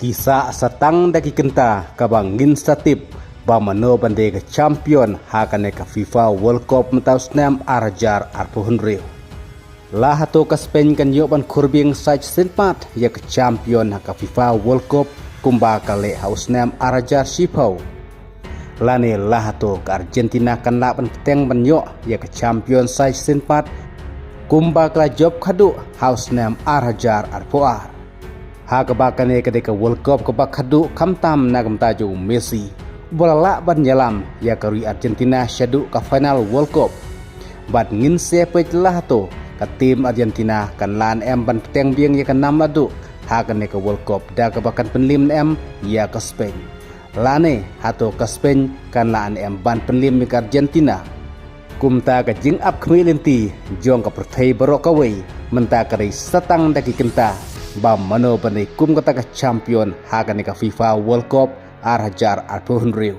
Kisah satang daki kenta kabang instatip ba mano bande ke champion hakane ka FIFA World Cup mentau snam arajar arpuhunriu. Lah hato ka Spain kan yo ban kurbing saj sinpat ya ke champion ka FIFA World Cup kumba kale haus snam arajar sipau. Lane lah hato ka Argentina kan la ban peteng ban yo ya ke champion saj sinpat kumba kala job khadu haus snam arajar arpuar. Hakabakane ketika World Cup kebakhadu kamtam nagam taju Messi bola ban nyalam ya kari Argentina syadu ka final World Cup bat ngin sepet lah to ka tim Argentina kan lan em ban peteng biang ya kan nam ladu hakane ka World Cup da kebakan penlim em ya ka Spain lane hato ka Spain kan lan em ban penlim ka Argentina kumta ka jing up khmilenti jong ka perthai barok kawai menta kari satang daki kenta ba mano pandai kum kata ka champion hakane ka FIFA World Cup arajar arpuhunriu.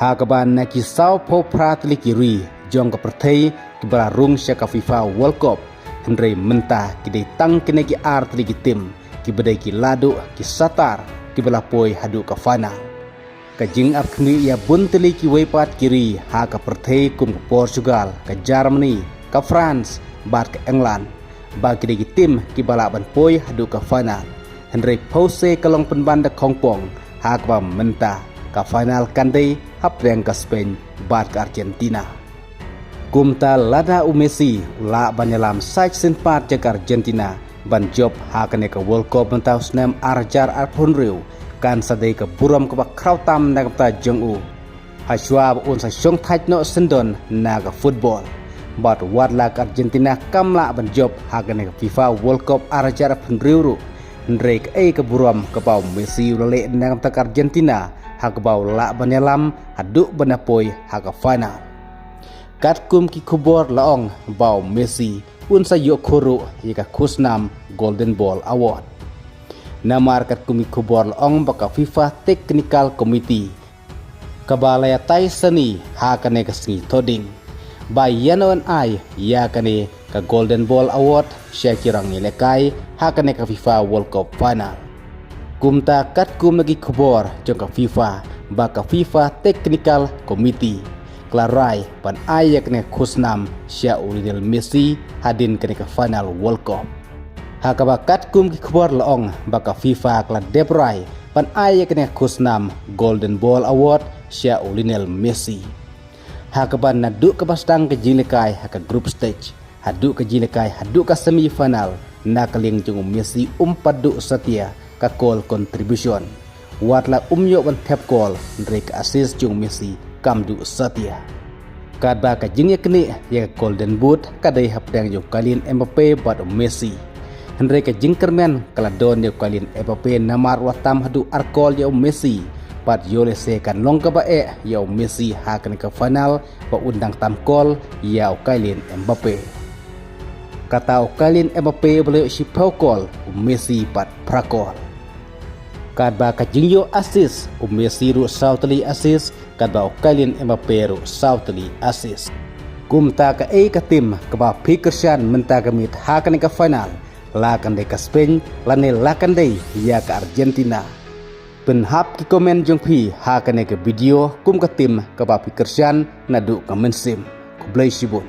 Hakaban na ki sao po pratli kiri jong ka perthai ki bararung sya ka FIFA World Cup hendrei menta ki dei tang kene ki artli ki tim ki bedai ki ladu ki satar ki belapoi hadu ka final. Ka jing ap khmi ya bunteli ki weipat kiri ha ka perthai kum ka Portugal ka Germany ka France bat ka England bagi degi tim ki balak ban poi hadu ka final Henry Pose kalong penbanda Kongpong hakba menta ka final kandai hapreng ka Spain bat ka Argentina kumta lada Messi la banyalam saj sinpat jak Argentina ban job hakane ka World Cup mentau snam arajar arpunriu kan sadai ka buram ka krautam na ka jong haswa un sa syong thaj no sendon na ka football bat wadlak Argentina kamla ban job hakane FIFA World Cup arajar penriuru ndrek ke buram ke pau Messi lele nang tak Argentina hak bau la banyalam haduk banapoi hak final kat kum ki kubor laong bau Messi un sa yo khuru yaka khusnam Golden Ball Award namar kat kum ki kubor laong baka FIFA Technical Committee kabalaya tai seni hakane ka singi toding bayanon ay yakane ka Golden Ball Award siya kirang nilekai hakane ka FIFA World Cup final kumta kat kum lagi kubor jong ka FIFA baka FIFA Technical Committee klarai pan ay yakane khusnam siya Lionel Messi hadin kane ka final World Cup hakaba kat kum ki kubor laong baka FIFA kla debrai pan ay yakane khusnam Golden Ball Award siya Lionel Messi hakaban nadu ke pastang ke jilikai haka group stage hadu ke jilikai hadu ke semifinal na kaling jung Messi padu setia ka call contribution watla yo ban tap call ndrek assist jung Messi kamdu setia kadba ka jingya kini ya golden boot kadai hapdang jung kalin Mbappe bat Messi ndrek ka jingkermen kala don yo kalin Mbappe namar watam hadu arkol yo Messi pat yole sekan long ka bae yaw Messi hakan ka final pa undang tamkol yaw kailin Mbappe kata kailin Mbappe boleh si pokol Messi pat prakol kadba ka jingyo assist Messi ru sautli assist kadba kailin Mbappe ru sautli assist kumta ka ka tim ka ba Pikersan menta gamit hakan ka final lakan de ka Spain lane lakan de ya ka Argentina penhap ki komen jong pi hakane ke video kum ka tim ka ba Pikersan nadu ka mensim ku blai sibun